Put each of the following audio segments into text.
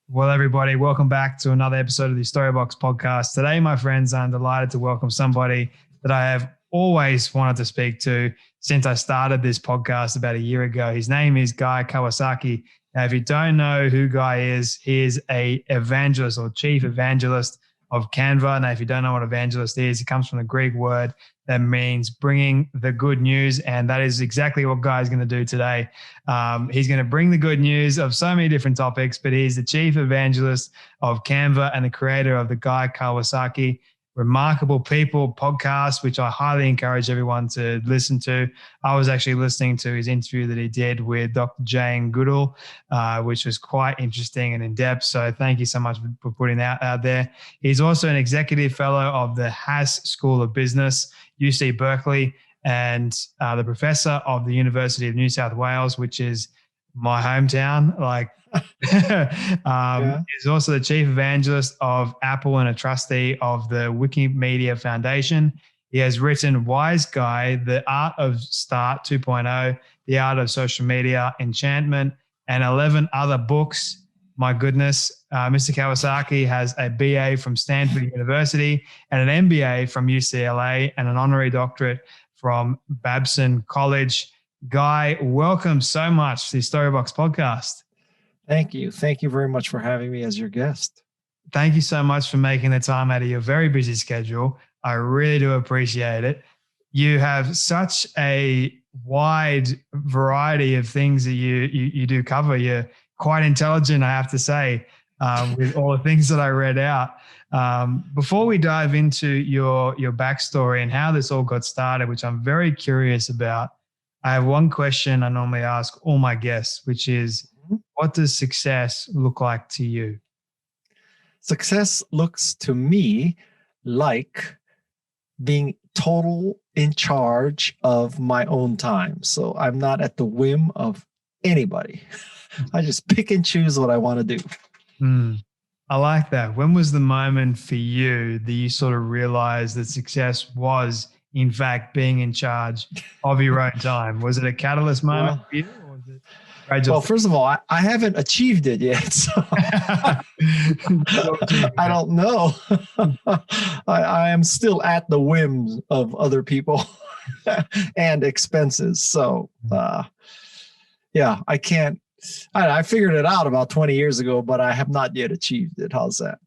Well, everybody, welcome back to another episode of the Storybox podcast. Today, my friends, I'm delighted to welcome somebody that I have always wanted to speak to since I started this podcast about a year ago. His name is Guy Kawasaki. Now, if you don't know who Guy is, he is an evangelist or chief evangelist of Canva. Now, if you don't know what evangelist is, it comes from the Greek word that means bringing the good news. And that is exactly what Guy's going to do today. He's going to bring the good news of so many different topics, but he's the chief evangelist of Canva and the creator of the Guy Kawasaki Remarkable People podcast, which I highly encourage everyone to listen to. I was actually listening to his interview that he did with Dr. Jane Goodall, which was quite interesting and in-depth. So thank you so much for putting that out there. He's also an executive fellow of the Haas School of Business, UC Berkeley, and the professor of the University of New South Wales, which is my hometown. He's also the chief evangelist of Apple and a trustee of the Wikimedia Foundation. He has written Wise Guy, The Art of Start 2.0, The Art of Social Media, Enchantment, and 11 other books. My goodness, Mr. Kawasaki has a BA from Stanford University and an MBA from UCLA and an honorary doctorate from Babson College. Guy, welcome so much to the Storybox podcast. Thank you. Thank you very much for having me as your guest. Thank you so much for making the time out of your very busy schedule. I really do appreciate it. You have such a wide variety of things that you do cover. You're quite intelligent, I have to say, with all the things that I read out. Before we dive into your backstory and how this all got started, which I'm very curious about, I have one question I normally ask all my guests, which is, what does success look like to you? Success looks to me like being total in charge of my own time. So I'm not at the whim of anybody. I just pick and choose what I want to do. I like that. When was the moment for you that you sort of realized that success was, in fact, being in charge of your own time? Was it a catalyst moment for you? Or was it well, first of all, I haven't achieved it yet, so I don't know. I am still at the whims of other people and expenses. So, I can't. I figured it out about 20 years ago, but I have not yet achieved it. How's that?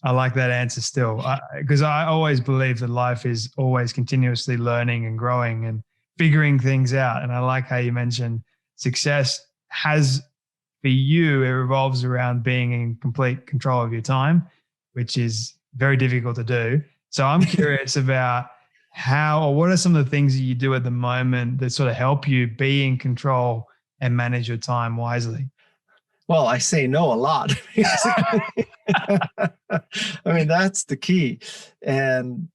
I like that answer still, because I always believe that life is always continuously learning and growing and figuring things out. And I like how you mentioned success has, for you, it revolves around being in complete control of your time, which is very difficult to do. So I'm curious about what are some of the things that you do at the moment that sort of help you be in control and manage your time wisely? Well, I say no a lot. I mean, that's the key. And,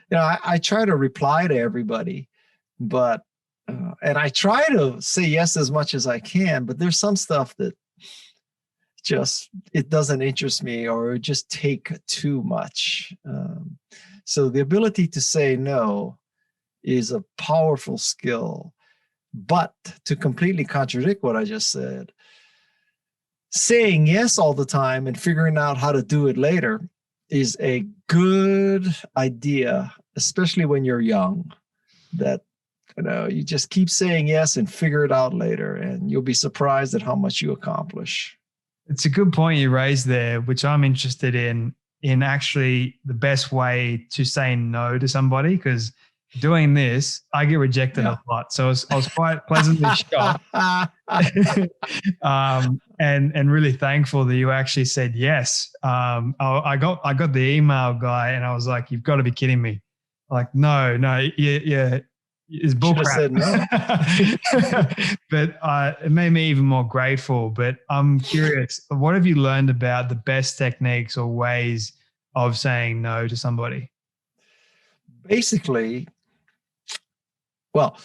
I try to reply to everybody, but and I try to say yes as much as I can, but there's some stuff that it doesn't interest me or just take too much. So the ability to say no is a powerful skill. But to completely contradict what I just said, saying yes all the time and figuring out how to do it later is a good idea, especially when you're young, that you just keep saying yes and figure it out later, and you'll be surprised at how much you accomplish. It's a good point you raised there, which I'm interested in actually the best way to say no to somebody, because doing this, I get rejected a lot. So I was quite pleasantly shocked and really thankful that you actually said yes. I got the email, Guy, and I was like, you've got to be kidding me. Like, no, yeah. It's bullcrap. Said no. But it made me even more grateful. But I'm curious, what have you learned about the best techniques or ways of saying no to somebody? Basically, well,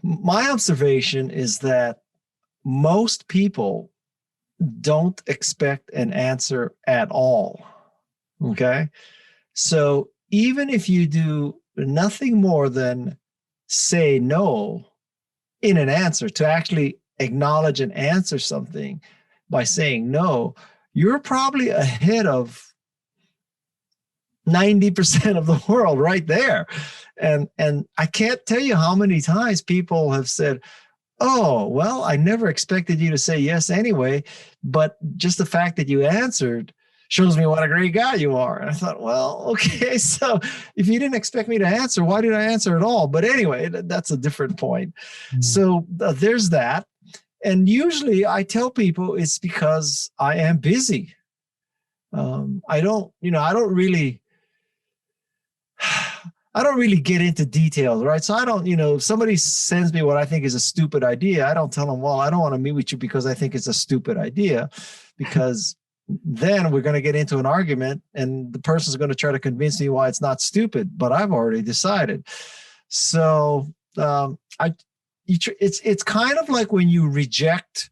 my observation is that most people don't expect an answer at all. Okay. So even if you do nothing more than say no in an answer, to actually acknowledge and answer something, by saying no, you're probably ahead of 90% of the world right there. And I can't tell you how many times people have said, oh, well, I never expected you to say yes anyway, but just the fact that you answered shows me what a great guy you are. And I thought, well, okay, so if you didn't expect me to answer, why did I answer at all? But anyway, that's a different point. So there's that. And usually I tell people it's because I am busy. I don't really get into details, right? So I don't, if somebody sends me what I think is a stupid idea, I don't tell them, well, I don't want to meet with you because I think it's a stupid idea, because then we're going to get into an argument and the person's going to try to convince me why it's not stupid, but I've already decided. So it's kind of like when you reject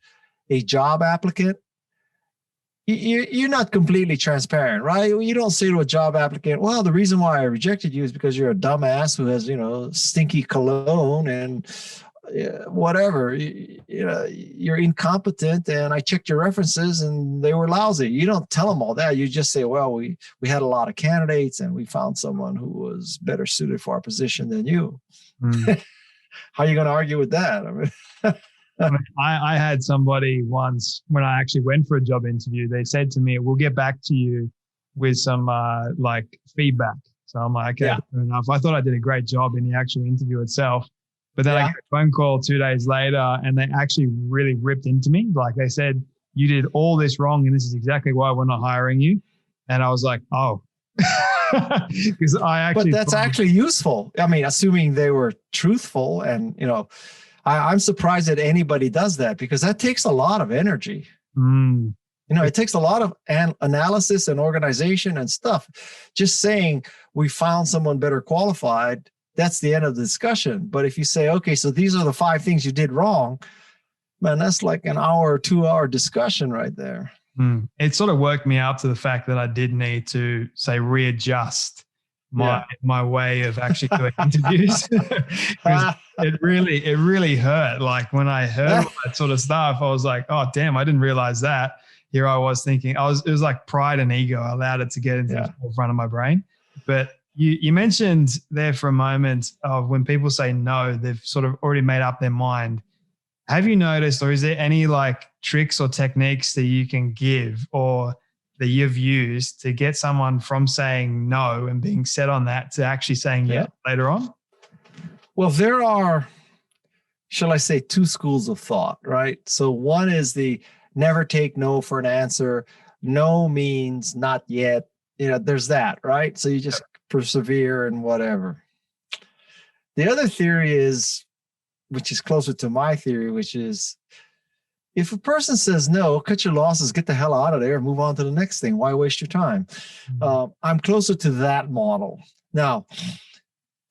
a job applicant, you're not completely transparent, right? You don't say to a job applicant, well, the reason why I rejected you is because you're a dumbass who has, stinky cologne and whatever, you're incompetent and I checked your references and they were lousy. You don't tell them all that. You just say, well, we had a lot of candidates and we found someone who was better suited for our position than you. How are you going to argue with that? I had somebody once, when I actually went for a job interview, they said to me, we'll get back to you with some feedback. So I'm like, okay, fair enough. I thought I did a great job in the actual interview itself. But then I got a phone call 2 days later and they actually really ripped into me. Like they said, you did all this wrong and this is exactly why we're not hiring you. And I was like, oh. Because but that's actually useful. I mean, assuming they were truthful and, I'm surprised that anybody does that, because that takes a lot of energy. It takes a lot of analysis and organization and stuff. Just saying we found someone better qualified, that's the end of the discussion. But if you say, okay, so these are the 5 things you did wrong, man, that's like an hour or 2 hour discussion right there. It sort of worked me out to the fact that I did need to say readjust my way of actually doing interviews. It really hurt. Like when I heard all that sort of stuff, I was like, oh damn, I didn't realize that. Here I was thinking, it was like pride and ego. I allowed it to get into the forefront of my brain. But you mentioned there for a moment of when people say no, they've sort of already made up their mind. Have you noticed, or is there any like tricks or techniques that you can give or that you've used to get someone from saying no and being set on that to actually saying yes later on? Well, there are, shall I say, 2 schools of thought, right? So one is the never take no for an answer. No means not yet. There's that, right? So you just persevere and whatever. The other theory is, which is closer to my theory, which is if a person says no, cut your losses, get the hell out of there, and move on to the next thing. Why waste your time? I'm closer to that model. Now,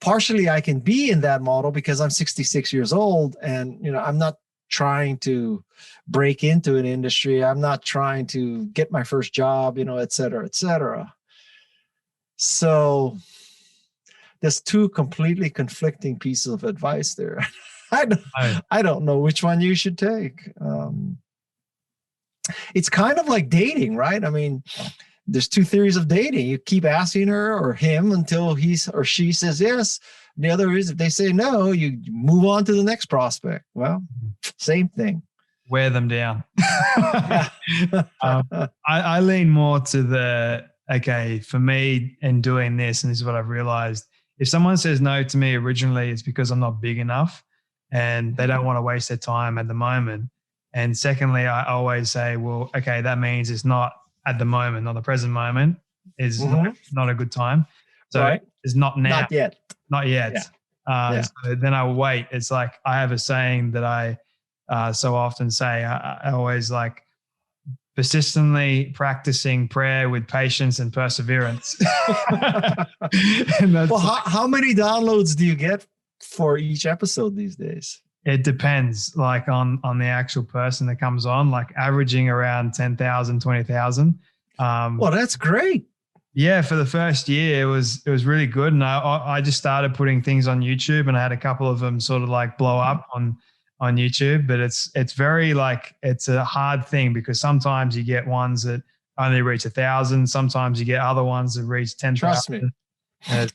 partially I can be in that model because I'm 66 years old and, I'm not trying to break into an industry. I'm not trying to get my first job, et cetera, et cetera. So there's 2 completely conflicting pieces of advice there. I don't know which one you should take. It's kind of like dating, right? I mean, there's 2 theories of dating. You keep asking her or him until he or she says yes. The other is if they say no, you move on to the next prospect. Well, same thing. Wear them down. I lean more to okay, for me in doing this, and this is what I've realized, if someone says no to me originally, it's because I'm not big enough and they don't want to waste their time at the moment. And secondly, I always say, well, okay, that means it's not at the moment, not the present moment is not a good time. So it's not now. Not yet. So then I will wait. It's like I have a saying that I so often say. I always like persistently practicing prayer with patience and perseverance. And well, how many downloads do you get for each episode these days? It depends, like on the actual person that comes on, like averaging around 10,000, 20,000. Well, that's great. Yeah, for the first year, it was really good. And I just started putting things on YouTube and I had a couple of them sort of like blow up on on YouTube, but it's very like, it's a hard thing because sometimes you get ones that only reach 1,000. Sometimes you get other ones that reach 10,000. Trust me.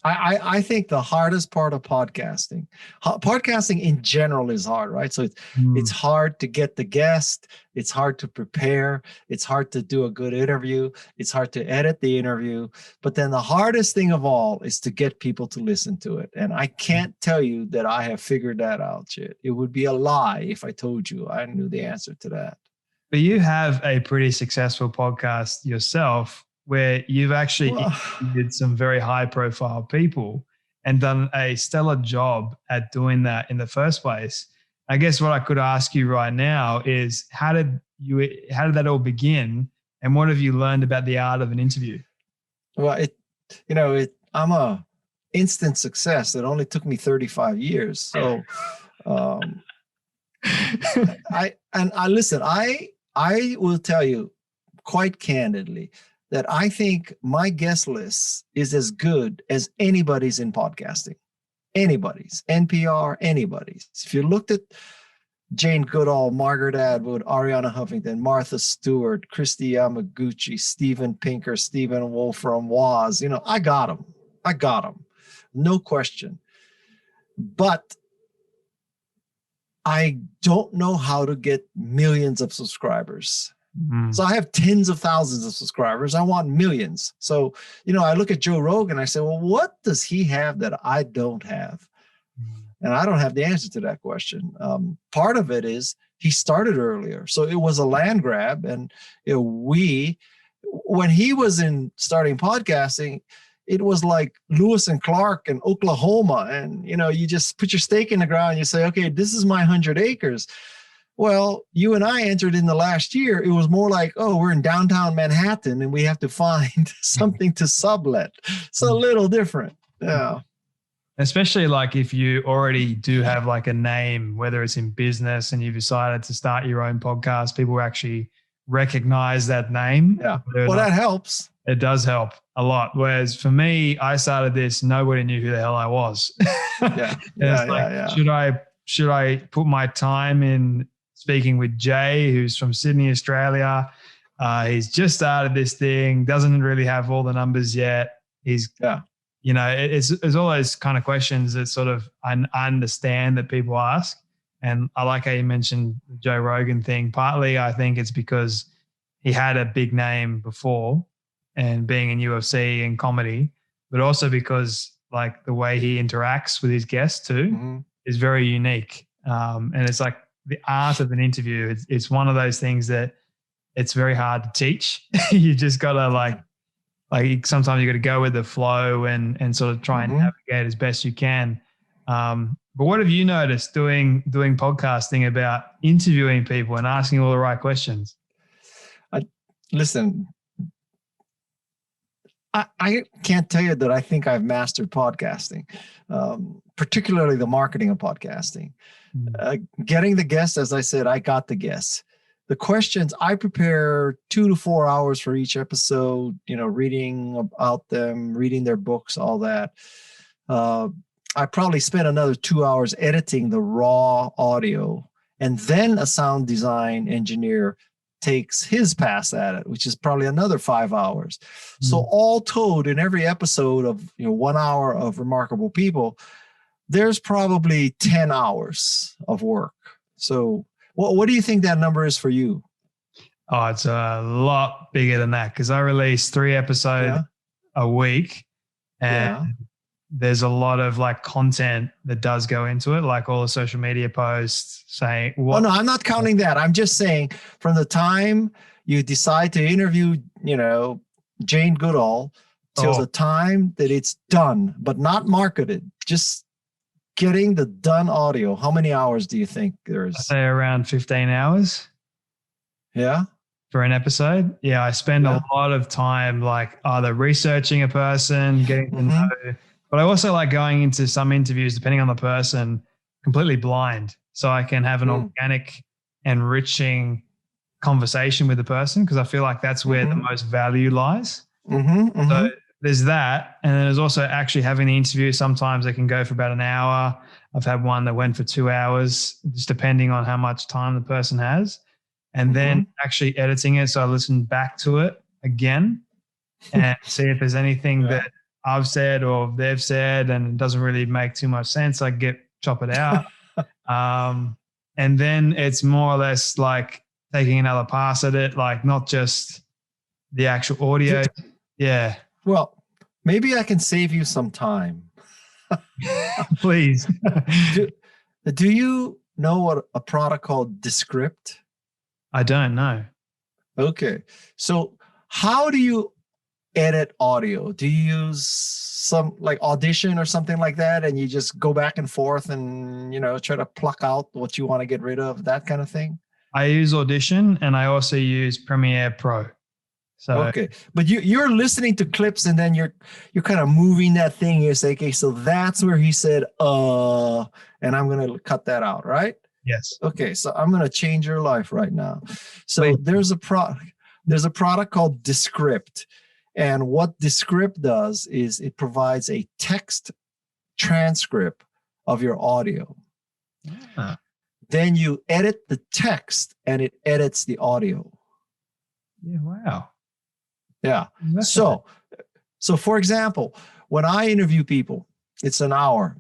I think the hardest part of podcasting in general is hard, right? So it's hard to get the guest. It's hard to prepare. It's hard to do a good interview. It's hard to edit the interview. But then the hardest thing of all is to get people to listen to it. And I can't tell you that I have figured that out yet. It would be a lie if I told you I knew the answer to that. But you have a pretty successful podcast yourself, where you've actually interviewed some very high profile people and done a stellar job at doing that in the first place. I guess what I could ask you right now is how did that all begin, and what have you learned about the art of an interview? Well, I'm a instant success. It only took me 35 years. So I will tell you quite candidly that I think my guest list is as good as anybody's in podcasting. Anybody's, NPR, anybody's. If you looked at Jane Goodall, Margaret Atwood, Ariana Huffington, Martha Stewart, Christy Yamaguchi, Steven Pinker, Stephen Wolfram Woz, I got them. No question. But I don't know how to get millions of subscribers. So I have tens of thousands of subscribers. I want millions. So, I look at Joe Rogan, I say, well, what does he have that I don't have? And I don't have the answer to that question. Part of it is he started earlier. So it was a land grab. And when he was starting podcasting, it was like Lewis and Clark in Oklahoma. And, you just put your stake in the ground and you say, okay, this is my 100 acres. Well, you and I entered in the last year. It was more like, oh, we're in downtown Manhattan and we have to find something to sublet. It's a little different. Yeah. Especially like if you already do have like a name, whether it's in business and you've decided to start your own podcast, people actually recognize that name. Yeah. Well, that helps. It does help a lot. Whereas for me, I started this, nobody knew who the hell I was. Should I put my time in speaking with Jay, who's from Sydney, Australia? He's just started this thing, doesn't really have all the numbers yet. It's all those kind of questions that sort of I understand that people ask. And I like how you mentioned the Joe Rogan thing. Partly, I think it's because he had a big name before and being in UFC and comedy, but also because like the way he interacts with his guests too is very unique. And it's like the art of an interview. It's one of those things that it's very hard to teach. You just got to like sometimes you got to go with the flow and sort of try and navigate as best you can. But what have you noticed doing podcasting about interviewing people and asking all the right questions? Listen, I can't tell you that I think I've mastered podcasting, particularly the marketing of podcasting. Getting the guests, as I said, I got the guests. The questions, I prepare 2 to 4 hours for each episode, reading about them, reading their books, all that. I probably spent another 2 hours editing the raw audio, and then a sound design engineer takes his pass at it, which is probably another 5 hours. So all told, in every episode of 1 hour of Remarkable People, there's probably 10 hours of work. So what do you think that number is for you? Oh, it's a lot bigger than that because I release 3 episodes a week, and there's a lot of like content that does go into it, like all the social media posts saying what. Oh, no, I'm not counting that. I'm just saying from the time you decide to interview, Jane Goodall till the time that it's done, but not marketed, just getting the done audio. How many hours do you think there's? I'd say around 15 hours. Yeah. For an episode. Yeah. I spend a lot of time like either researching a person, getting to know. But I also like going into some interviews, depending on the person, completely blind. So I can have an organic, enriching conversation with the person because I feel like that's where the most value lies. So there's that. And then there's also actually having the interview. Sometimes they can go for about an hour. I've had one that went for 2 hours, just depending on how much time the person has. And then actually editing it. So I listen back to it again and see if there's anything that I've said or they've said and it doesn't really make too much sense. I chop it out. And then it's more or less like taking another pass at it, like not just the actual audio. Yeah. Well, maybe I can save you some time. Please. Do you know what a product called Descript? I don't know. Okay. So how do you edit audio? Do you use some like Audition or something like that, and you just go back and forth and, try to pluck out what you want to get rid of, that kind of thing? I use Audition and I also use Premiere Pro. So okay, but you're listening to clips and then you're kind of moving that thing. You say, okay, so that's where he said, and I'm going to cut that out, right? Yes. Okay, so I'm going to change your life right now. So Please. there's a product called Descript. And what Descript does is it provides a text transcript of your audio. Ah. Then you edit the text and it edits the audio. Yeah, wow. Yeah. So for example, when I interview people, it's an hour.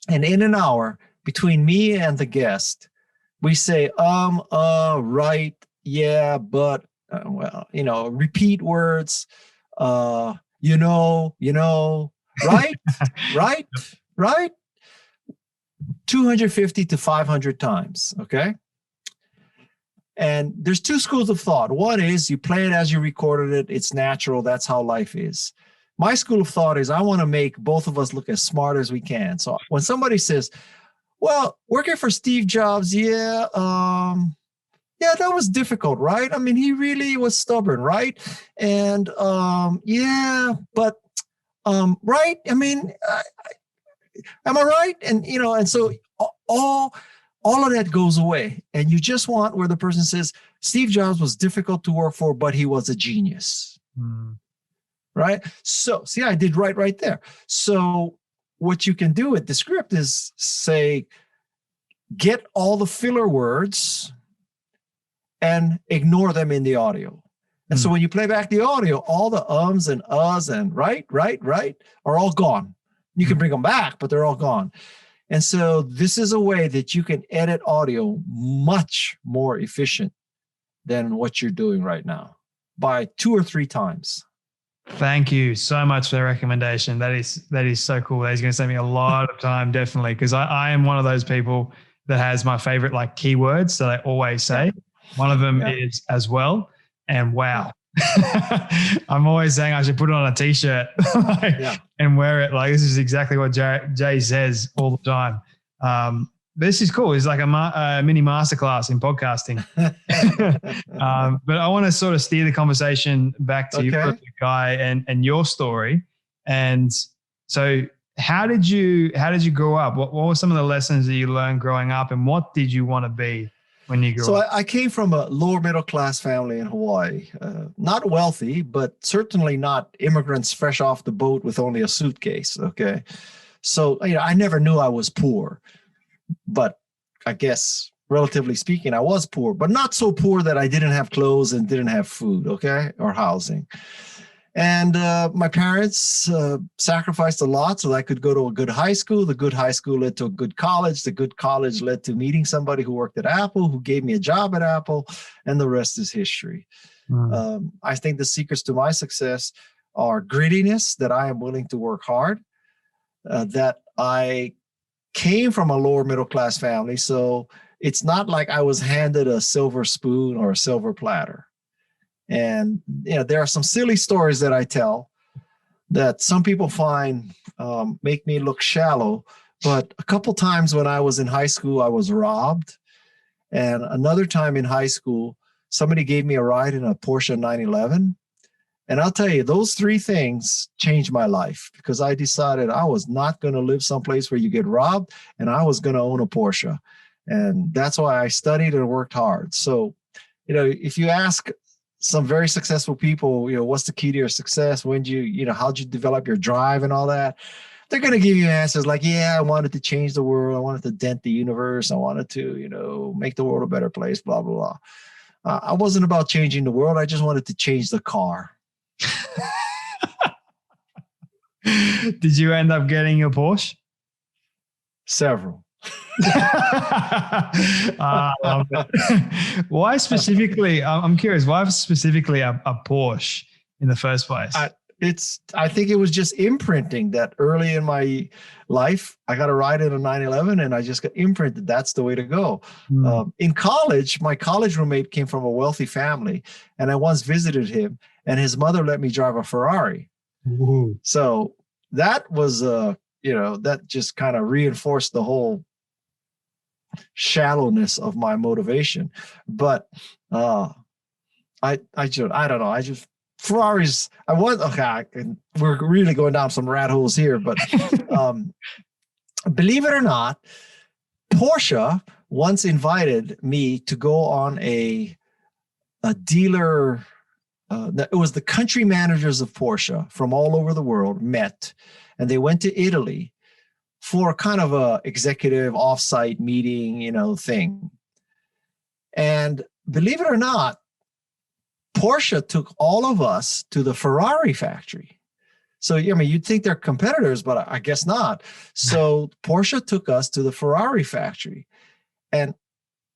And in an hour, between me and the guest, we say, right, yeah, but, repeat words, right, right, 250 to 500 times, okay? And there's two schools of thought. One is you play it as you recorded it. It's natural. That's how life is. My school of thought is I want to make both of us look as smart as we can. So when somebody says, well, working for Steve Jobs, yeah, that was difficult, right? I mean, he really was stubborn, right? And but right? I mean, am I right? And and so all of that goes away, and you just want where the person says Steve Jobs was difficult to work for, but he was a genius, right? So see, I did right there. So what you can do with the script is say, get all the filler words and ignore them in the audio. And so when you play back the audio, all the ums and uhs and right are all gone. You can bring them back, but they're all gone. And so this is a way that you can edit audio much more efficient than what you're doing right now by 2 or 3 times. Thank you so much for the recommendation. That is so cool. That is going to save me a lot of time, definitely, because I am one of those people that has my favorite like keywords that I always say. Yeah. One of them is as well. And wow. I'm always saying I should put it on a t-shirt and wear it. Like, this is exactly what Jay says all the time. This is cool. It's like a mini masterclass in podcasting. But I want to sort of steer the conversation back to you, Guy, and your story. And so how did you grow up? What were some of the lessons that you learned growing up, and what did you want to be when you grew up? So I came from a lower middle class family in Hawaii. Not wealthy, but certainly not immigrants fresh off the boat with only a suitcase. Okay. So, I never knew I was poor, but I guess relatively speaking, I was poor, but not so poor that I didn't have clothes and didn't have food. Okay. Or housing. And my parents sacrificed a lot so that I could go to a good high school. The good high school led to a good college. The good college led to meeting somebody who worked at Apple, who gave me a job at Apple, and the rest is history. I think the secrets to my success are grittiness, that I am willing to work hard, that I came from a lower middle class family. So it's not like I was handed a silver spoon or a silver platter. And there are some silly stories that I tell that some people find make me look shallow. But a couple times when I was in high school, I was robbed. And another time in high school, somebody gave me a ride in a Porsche 911. And I'll tell you, those 3 things changed my life, because I decided I was not going to live someplace where you get robbed, and I was going to own a Porsche. And that's why I studied and worked hard. So, if you ask some very successful people, what's the key to your success? When how'd you develop your drive and all that? They're going to give you answers like, yeah, I wanted to change the world. I wanted to dent the universe. I wanted to, make the world a better place, blah, blah, blah. I wasn't about changing the world. I just wanted to change the car. Did you end up getting a Porsche? Several. I love it. Why specifically? I'm curious. Why specifically a Porsche in the first place? I think it was just imprinting that early in my life. I got a ride in a 911 and I just got imprinted. That's the way to go. In college, my college roommate came from a wealthy family, and I once visited him, and his mother let me drive a Ferrari. Ooh. So that was, that just kind of reinforced the whole shallowness of my motivation. But I don't know. Ferraris, we're really going down some rat holes here, but believe it or not, Porsche once invited me to go on a dealer. It was the country managers of Porsche from all over the world met, and they went to Italy for kind of a executive offsite meeting, thing. And believe it or not, Porsche took all of us to the Ferrari factory. So, you'd think they're competitors, but I guess not. So Porsche took us to the Ferrari factory. And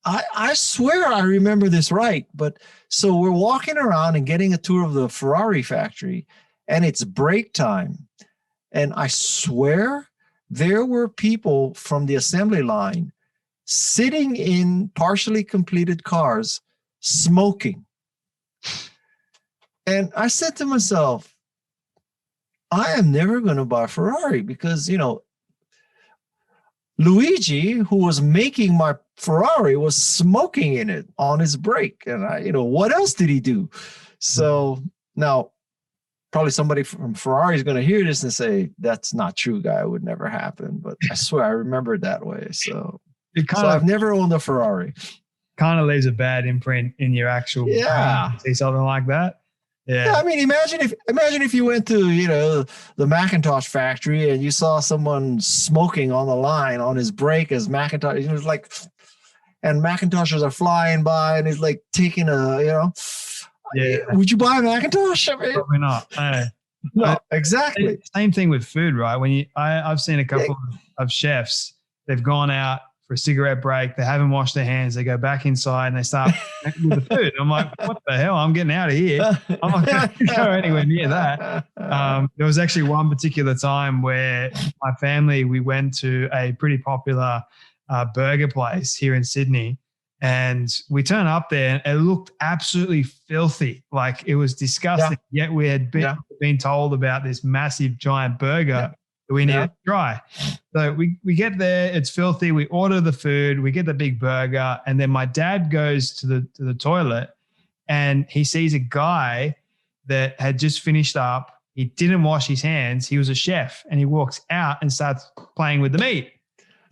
I swear I remember this right. But so we're walking around and getting a tour of the Ferrari factory, and it's break time. And I swear there were people from the assembly line sitting in partially completed cars smoking. And I said to myself, I am never going to buy a Ferrari because, Luigi, who was making my Ferrari, was smoking in it on his break. And what else did he do? So now probably somebody from Ferrari is going to hear this and say, that's not true, Guy. It would never happen. But I swear I remember it that way. So I've never owned a Ferrari. Kind of leaves a bad imprint in your actual brain. See something like that. Yeah. I mean, imagine if you went to, the Macintosh factory and you saw someone smoking on the line on his break as Macintosh, it was like, and Macintoshes are flying by and he's like taking would you buy a Macintosh? I mean, probably not. No, exactly. Same thing with food, right? When I've seen a couple of chefs, they've gone out for a cigarette break, they haven't washed their hands, they go back inside and they start with the food. I'm like, what the hell? I'm getting out of here. I'm not going to go anywhere near that. There was actually one particular time where my family, we went to a pretty popular burger place here in Sydney, and we turned up there and it looked absolutely filthy. Like it was disgusting. Yeah. Yet we had been told about this massive giant burger that we needed to try. So we get there, it's filthy. We order the food, we get the big burger, and then my dad goes to the toilet and he sees a guy that had just finished up. He didn't wash his hands. He was a chef, and he walks out and starts playing with the meat.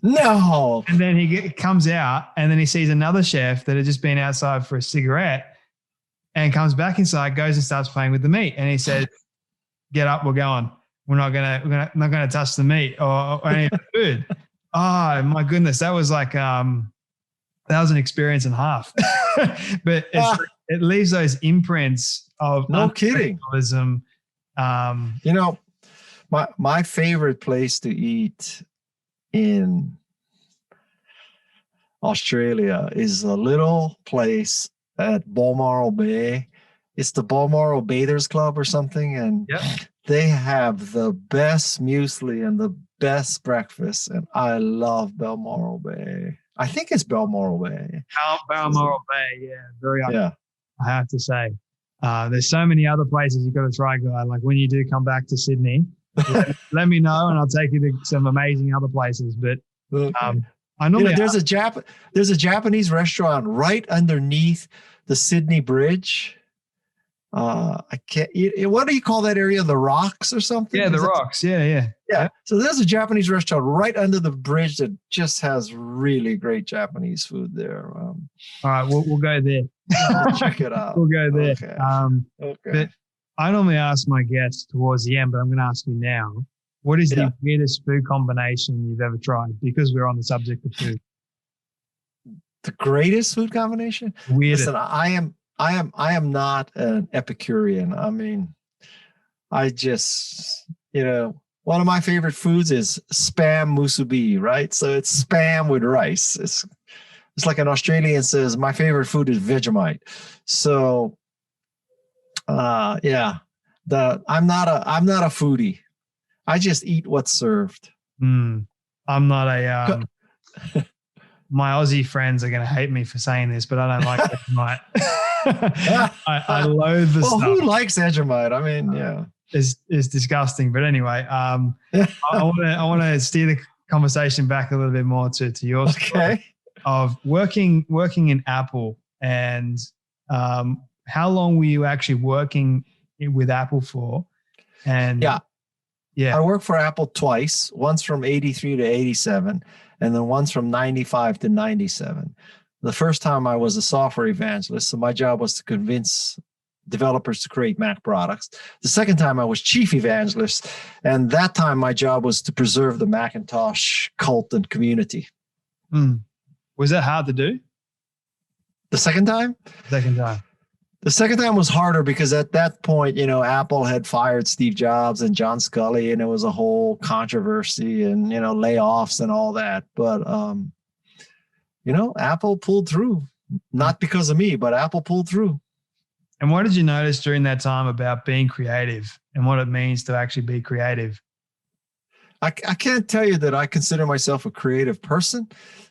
No. And then he comes out, and then he sees another chef that had just been outside for a cigarette and comes back inside, goes and starts playing with the meat. And he said, get up, we're going. We're not gonna touch the meat or any of the food. Oh my goodness, that was like that was an experience and a half. But it leaves those imprints of no kidding. My favorite place to eat in Australia is a little place at Balmoral Bay. It's the Balmoral Bathers Club or something, and they have the best muesli and the best breakfast, and I love Balmoral Bay. I think it's Balmoral Bay. Balmoral Bay, very. I have to say, there's so many other places you've got to try, Guy. Like when you do come back to Sydney, let me know, and I'll take you to some amazing other places. But I normally there's a Japanese restaurant right underneath the Sydney Bridge. I can't. What do you call that area? The Rocks or something? Yeah, the Rocks. Yeah. So there's a Japanese restaurant right under the bridge that just has really great Japanese food there. All right, we'll go there. Check it out. We'll go there. Okay. But I normally ask my guests towards the end, but I'm going to ask you now. What is the weirdest food combination you've ever tried? Because we're on the subject of food. The greatest food combination? Weirdest. Listen, I am not an Epicurean. I mean, I just, one of my favorite foods is Spam musubi, right? So it's Spam with rice. It's like an Australian says, my favorite food is Vegemite. So, I'm not a foodie. I just eat what's served. I'm not a. My Aussie friends are going to hate me for saying this, but I don't like Vegemite. I loathe the stuff. Who likes Vegemite? I mean, it's disgusting. But anyway, I want to steer the conversation back a little bit more to your story of working in Apple, and how long were you actually working with Apple for? And I worked for Apple twice, once from 83 to 87, and then once from 95 to 97. The first time I was a software evangelist, so my job was to convince developers to create Mac products. The second time I was chief evangelist, and that time my job was to preserve the Macintosh cult and community. Was that hard to do? The second time? The second time was harder because at that point, Apple had fired Steve Jobs and John Scully, and it was a whole controversy and, layoffs and all that. But, Apple pulled through, not because of me, but Apple pulled through. And what did you notice during that time about being creative and what it means to actually be creative? I can't tell you that I consider myself a creative person,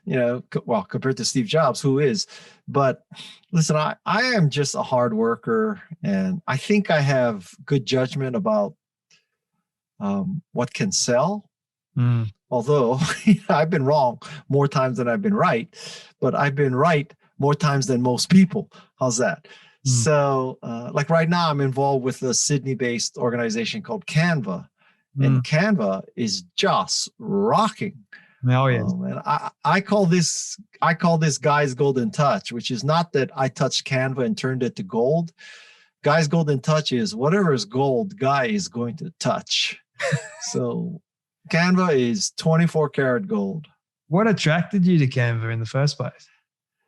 compared to Steve Jobs, who is. But listen, I am just a hard worker, and I think I have good judgment about what can sell. Although I've been wrong more times than I've been right, but I've been right more times than most people. How's that? So like right now, I'm involved with a Sydney-based organization called Canva. And Canva is just rocking. Oh yeah. And I call this Guy's golden touch, which is not that I touched Canva and turned it to gold. Guy's golden touch is whatever is gold, Guy is going to touch. So Canva is 24 karat gold. What attracted you to Canva in the first place?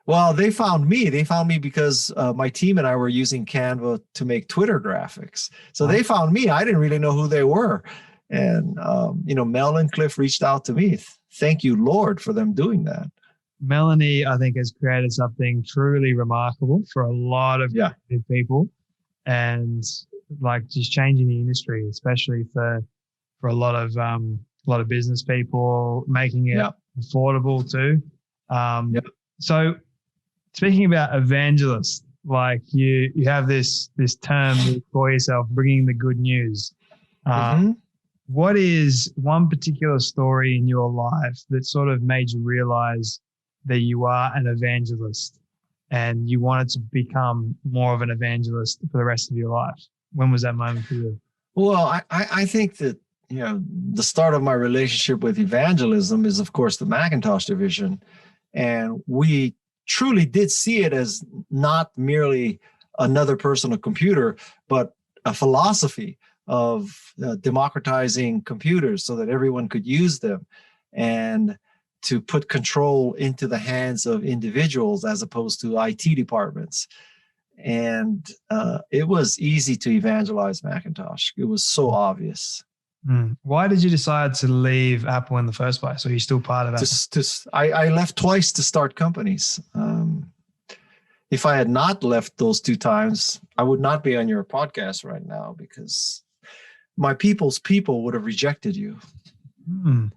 Well, they found me. They found me because my team and I were using Canva to make Twitter graphics. So they found me. I didn't really know who they were. And, Mel and Cliff reached out to me. Thank you, Lord, for them doing that. Melanie, I think, has created something truly remarkable for a lot of people, and like just changing the industry, especially for a lot of business people, making it affordable too. So speaking about evangelist, like you have this term you call yourself bringing the good news. What is one particular story in your life that sort of made you realize that you are an evangelist and you wanted to become more of an evangelist for the rest of your life? When was that moment for you? Well, I think that, the start of my relationship with evangelism is, of course, the Macintosh division. And we truly did see it as not merely another personal computer, but a philosophy of democratizing computers so that everyone could use them, and to put control into the hands of individuals as opposed to IT departments. And it was easy to evangelize Macintosh. It was so obvious. Why did you decide to leave Apple in the first place? Or are you still part of Apple? I left twice to start companies. If I had not left those two times, I would not be on your podcast right now, because my people's people would have rejected you. You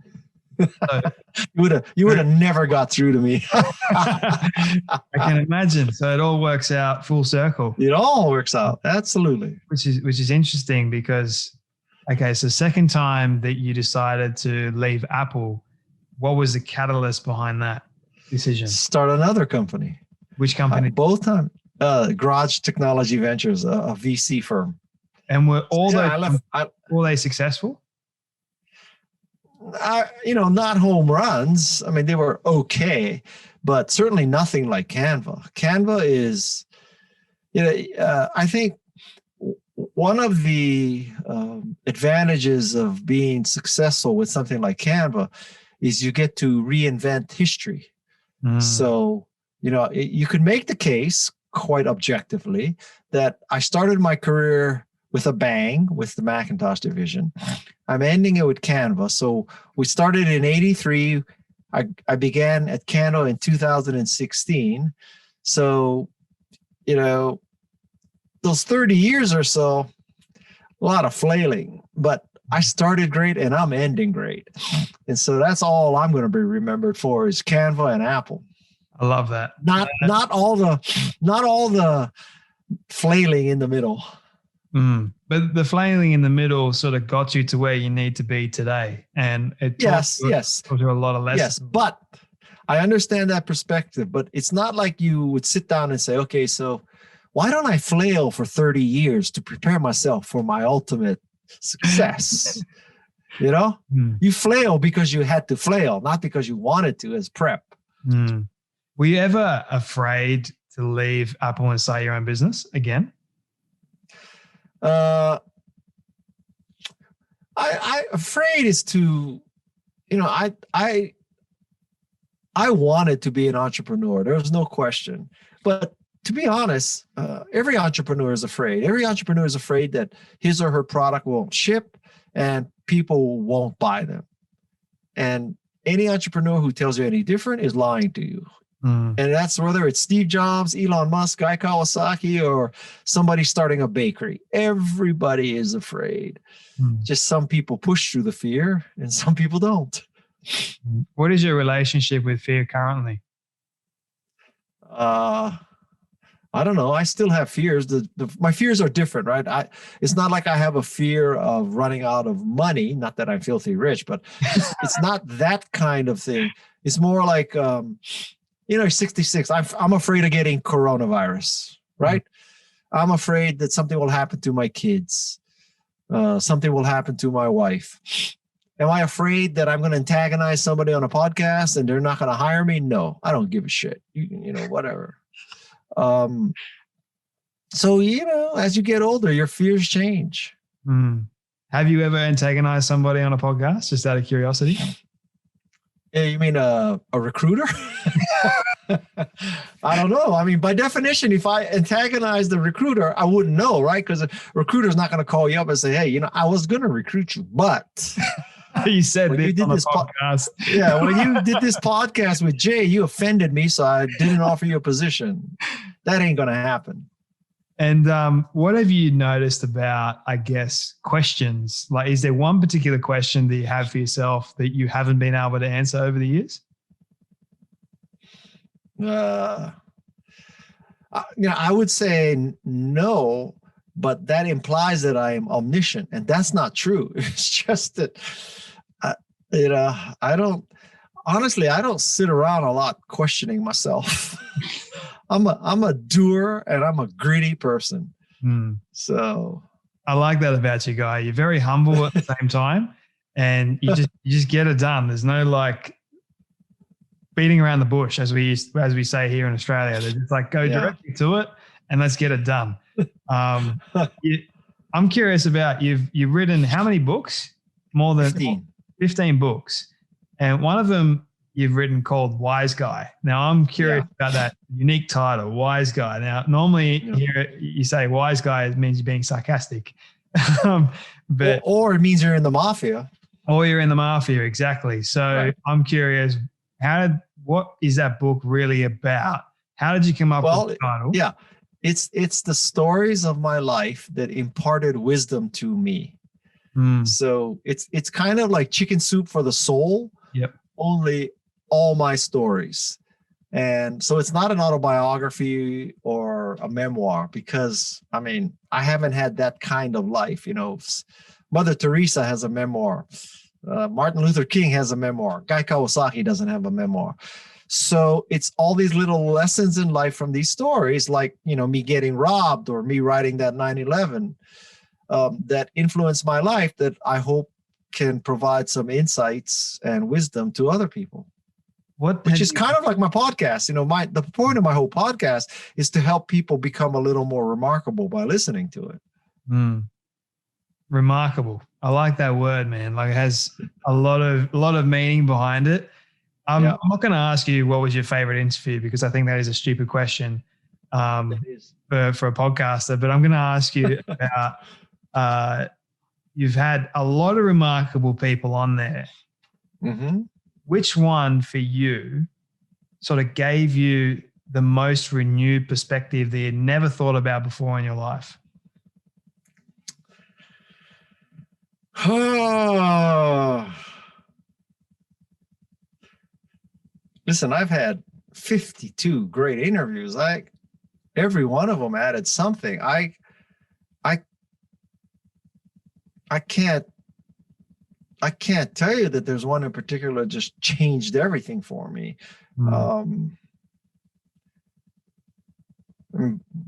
would have never got through to me. I can imagine. So it all works out full circle. It all works out. Absolutely. Which is interesting because, okay, so second time that you decided to leave Apple, what was the catalyst behind that decision? Start another company. Which company? Both times. Garage Technology Ventures, a VC firm. And were were they successful? Not home runs. I mean, they were okay, but certainly nothing like Canva. Canva is, I think one of the advantages of being successful with something like Canva is you get to reinvent history. So, you could make the case quite objectively that I started my career with a bang with the Macintosh division. I'm ending it with Canva. So we started in 83. I began at Canva in 2016. So, those 30 years or so, a lot of flailing, but I started great and I'm ending great. And so that's all I'm going to be remembered for is Canva and Apple. I love that. Not all the flailing in the middle. But the flailing in the middle sort of got you to where you need to be today. And it taught you a lot of lessons. Yes, but I understand that perspective, but it's not like you would sit down and say, okay, so why don't I flail for 30 years to prepare myself for my ultimate success? You flail because you had to flail, not because you wanted to as prep. Were you ever afraid to leave Apple and start your own business again? I afraid is to, I wanted to be an entrepreneur. There was no question. But to be honest, every entrepreneur is afraid. Every entrepreneur is afraid that his or her product won't ship and people won't buy them. And any entrepreneur who tells you any different is lying to you. And that's whether it's Steve Jobs, Elon Musk, Guy Kawasaki, or somebody starting a bakery. Everybody is afraid. Just some people push through the fear and some people don't. What is your relationship with fear currently? I don't know. I still have fears. My fears are different, right? It's not like I have a fear of running out of money. Not that I'm filthy rich, but it's not that kind of thing. It's more like, 66. I'm afraid of getting coronavirus, right? I'm afraid that something will happen to my kids. Something will happen to my wife. Am I afraid that I'm going to antagonize somebody on a podcast and they're not going to hire me? No, I don't give a shit. Whatever. So, as you get older, your fears change. Have you ever antagonized somebody on a podcast, just out of curiosity? Yeah, you mean a recruiter? I don't know. I mean, by definition, if I antagonize the recruiter, I wouldn't know, right? Because the recruiter's not going to call you up and say, hey, I was going to recruit you, but... You said when this on the podcast. When you did this podcast with Jay, you offended me, so I didn't offer you a position. That ain't going to happen. And what have you noticed about, I guess, questions? Like, is there one particular question that you have for yourself that you haven't been able to answer over the years? I would say no, but that implies that I am omniscient, and that's not true. It's just that, I don't sit around a lot questioning myself. I'm a doer and I'm a gritty person. So I like that about you, Guy. You're very humble at the same time, and you just get it done. There's no like beating around the bush, as we say here in Australia. They're just like go directly to it and let's get it done. I'm curious about you've written how many books? More than 15 books, and one of them you've written called Wise Guy. Now I'm curious about that unique title, Wise Guy. Now normally here you say Wise Guy, it means you're being sarcastic, but or it means you're in the mafia. Or you're in the mafia, exactly. So right. I'm curious, what is that book really about? How did you come up with the title? Yeah, it's the stories of my life that imparted wisdom to me. So it's kind of like Chicken Soup for the Soul. Yep. Only all my stories. And so it's not an autobiography or a memoir because, I haven't had that kind of life. Mother Teresa has a memoir. Martin Luther King has a memoir. Guy Kawasaki doesn't have a memoir. So it's all these little lessons in life from these stories, like, me getting robbed or me riding that 911, that influenced my life, that I hope can provide some insights and wisdom to other people. Which is kind of like my podcast. The point of my whole podcast is to help people become a little more remarkable by listening to it. Remarkable. I like that word, man. Like, it has a lot of meaning behind it. I'm not going to ask you what was your favorite interview, because I think that is a stupid question for a podcaster. But I'm going to ask you about you've had a lot of remarkable people on there. Mm-hmm. Which one for you sort of gave you the most renewed perspective that you'd never thought about before in your life? Listen, I've had 52 great interviews. Every one of them added something. I can't tell you that there's one in particular just changed everything for me.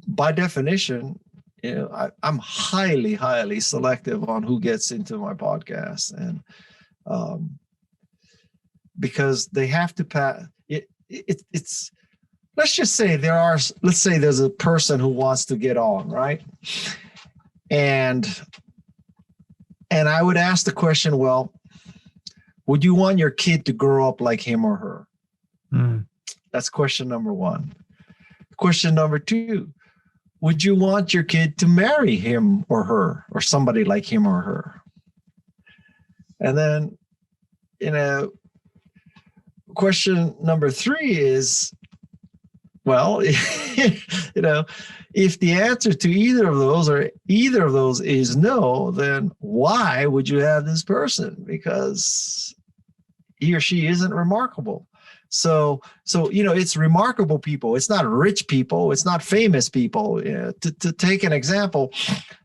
By definition, I'm highly, highly selective on who gets into my podcast, and because they have to pass. It's let's say there's a person who wants to get on, right? And I would ask the question, well, would you want your kid to grow up like him or her? That's question number one. Question number two, would you want your kid to marry him or her, or somebody like him or her? And then, question number three is, well, if the answer to either of those is no, then why would you have this person? Because he or she isn't remarkable. So it's remarkable people. It's not rich people. It's not famous people. To take an example,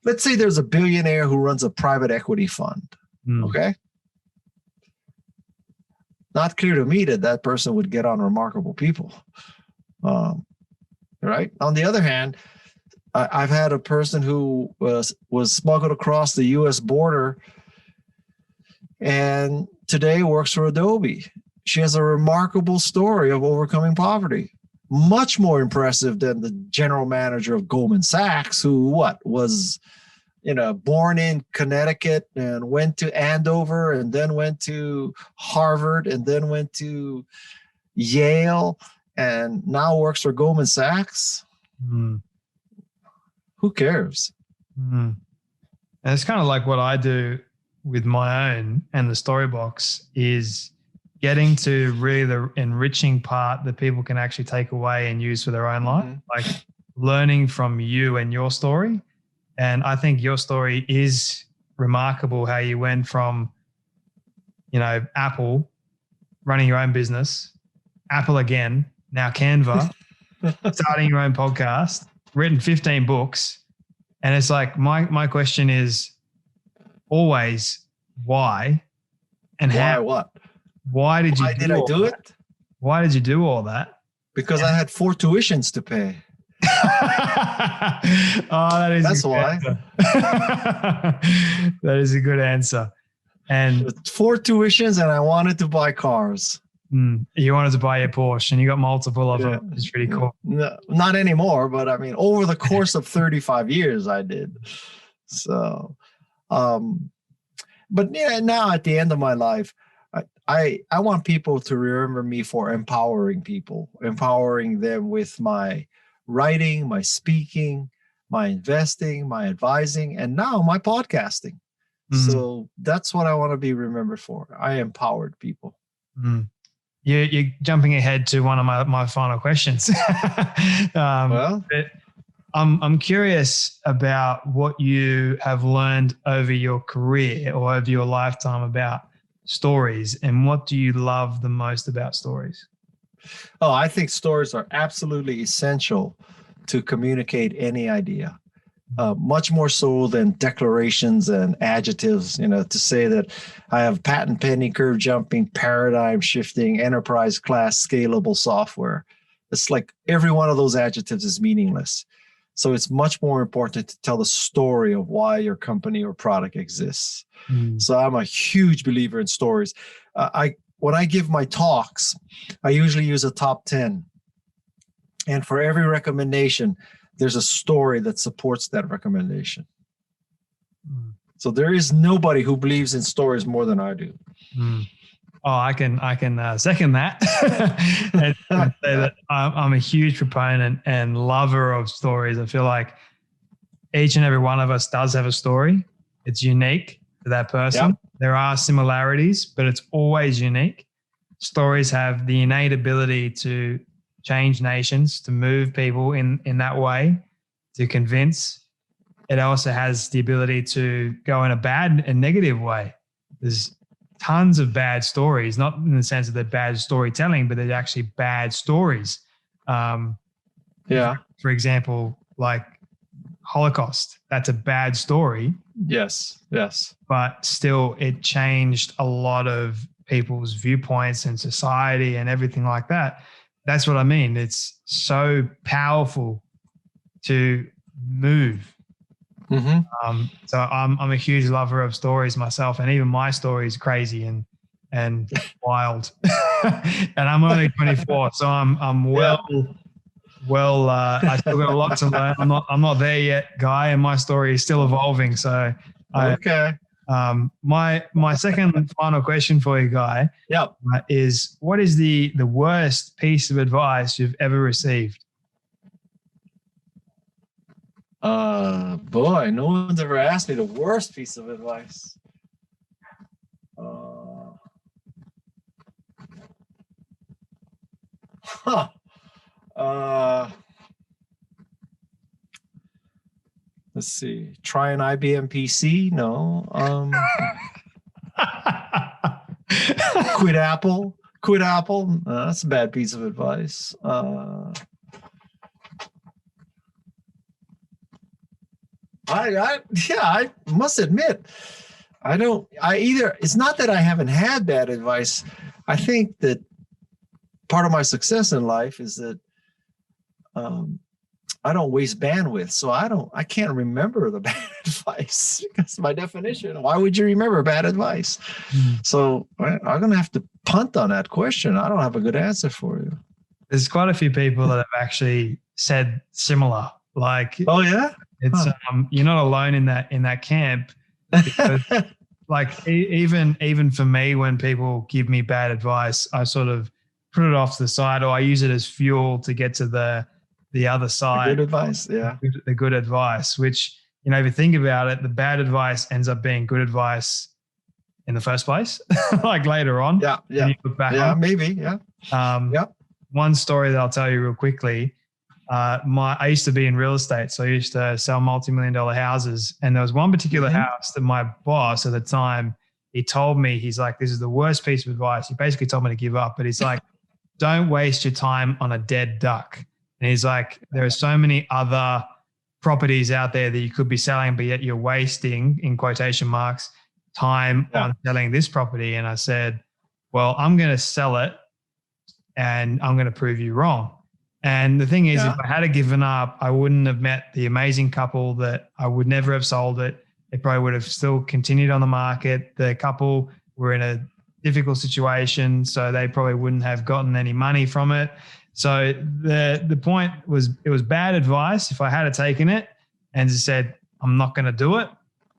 let's say there's a billionaire who runs a private equity fund. Okay. Not clear to me that person would get on remarkable people. Right. On the other hand, I've had a person who was smuggled across the U.S. border and today works for Adobe. She has a remarkable story of overcoming poverty, much more impressive than the general manager of Goldman Sachs, who was born in Connecticut and went to Andover and then went to Harvard and then went to Yale and now works for Goldman Sachs. Who cares? And it's kind of like what I do with my own and the Storybox is getting to really the enriching part that people can actually take away and use for their own life, like learning from you and your story. And I think your story is remarkable, how you went from, Apple, running your own business, Apple again, now Canva, starting your own podcast, written 15 books. And it's like, my question is always why and how. What? Why did I do it? Why did you do all that? Because I had 4 tuitions to pay. That's why. That is a good answer. And 4 tuitions, and I wanted to buy cars. You wanted to buy a Porsche, and you got multiple of them. It's pretty cool. No, not anymore, but I mean, over the course of 35 years, I did. So, but now at the end of my life, I want people to remember me for empowering people, empowering them with my writing, my speaking, my investing, my advising, and now my podcasting. So that's what I want to be remembered for. I empowered people. You're jumping ahead to one of my final questions. Well, I'm curious about what you have learned over your career or over your lifetime about stories, and what do you love the most about stories? I think stories are absolutely essential to communicate any idea. much more so than declarations and adjectives, to say that I have patent pending, curve jumping, paradigm shifting, enterprise class scalable software. It's like every one of those adjectives is meaningless. So it's much more important to tell the story of why your company or product exists. So I'm a huge believer in stories. When I give my talks, I usually use a top 10. And for every recommendation, there's a story that supports that recommendation. So there is nobody who believes in stories more than I do. Oh, I can second that and say that I'm a huge proponent and lover of stories. I feel like each and every one of us does have a story. It's unique to that person. Yep. There are similarities, but it's always unique. Stories have the innate ability to change nations, to move people in that way, to convince. It also has the ability to go in a bad and negative way. There's tons of bad stories, not in the sense of they're bad storytelling, but they're actually bad stories. For example, like Holocaust, that's a bad story. Yes. But still, it changed a lot of people's viewpoints and society and everything like that. That's what I mean. It's so powerful to move. So I'm a huge lover of stories myself, and even my story is crazy and wild. And I'm only 24, so I'm I still got a lot to learn. I'm not there yet, Guy, and my story is still evolving. So my second and final question for you, Guy, is what is the worst piece of advice you've ever received? Boy, no one's ever asked me the worst piece of advice. Let's see. Try an IBM PC? No. Quit Apple? That's a bad piece of advice. I must admit, it's not that I haven't had bad advice. I think that part of my success in life is that I don't waste bandwidth. So I can't remember the bad advice because by definition, why would you remember bad advice? So I'm going to have to punt on that question. I don't have a good answer for you. There's quite a few people that have actually said similar, like, oh yeah. It's you're not alone in that camp, because like even for me, when people give me bad advice, I sort of put it off to the side, or I use it as fuel to get to the other side. The good advice, yeah. The good advice, which, if you think about it, the bad advice ends up being good advice in the first place, like later on. Yeah. You look back on. Maybe. Yeah. One story that I'll tell you real quickly. I used to be in real estate, so I used to sell multi-million-dollar houses. And there was one particular house that my boss at the time, he told me, he's like, this is the worst piece of advice. He basically told me to give up, but he's like, don't waste your time on a dead duck. And he's like, there are so many other properties out there that you could be selling, but yet you're wasting, in quotation marks, time on selling this property. And I said, well, I'm going to sell it and I'm going to prove you wrong. And the thing is, if I had given up, I wouldn't have met the amazing couple that I would never have sold it. They probably would have still continued on the market. The couple were in a difficult situation, so they probably wouldn't have gotten any money from it. So the point was, it was bad advice. If I had taken it and just said, I'm not going to do it,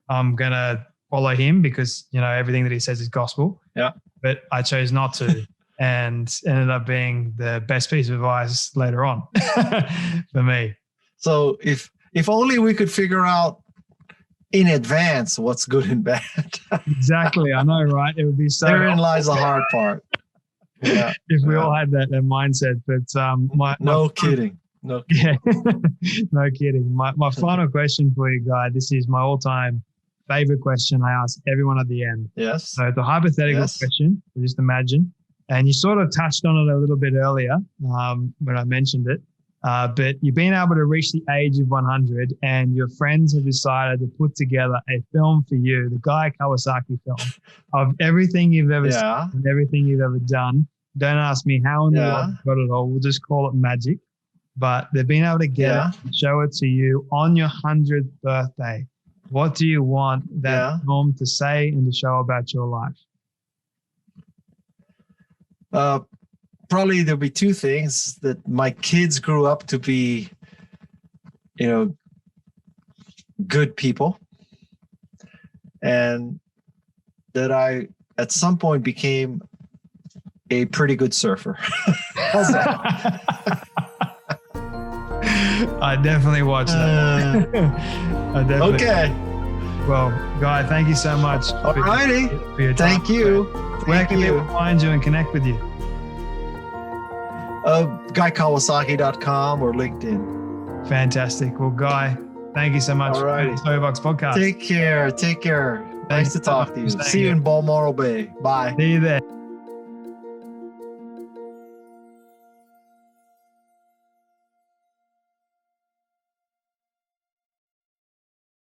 I'm going to follow him because, everything that he says is gospel. Yeah. But I chose not to. And ended up being the best piece of advice later on for me. So if only we could figure out in advance what's good and bad. Exactly. I know, right? It would be so. Therein lies the hard part. Yeah. If we all had that mindset. But no kidding. Yeah, no kidding. My final question for you, Guy. This is my all-time favorite question I ask everyone at the end. Yes. So it's a hypothetical question. Just imagine. And you sort of touched on it a little bit earlier when I mentioned it. But you've been able to reach the age of 100 and your friends have decided to put together a film for you, the Guy Kawasaki film, of everything you've ever seen and everything you've ever done. Don't ask me how in the world you got it all. We'll just call it magic. But they've been able to get it and show it to you on your 100th birthday. What do you want that film to say and to show about your life? Probably there'll be two things: that my kids grew up to be, good people, and that I at some point became a pretty good surfer. How's that? I definitely watch that. Okay. Well, Guy, thank you so much. All righty. For your time. Thank you. Where can people find you and connect with you? GuyKawasaki.com or LinkedIn. Fantastic. Well, Guy, thank you so much for the Storybox podcast. Take care. Nice to talk to you. See you in Balmoral Bay. Bye. See you there.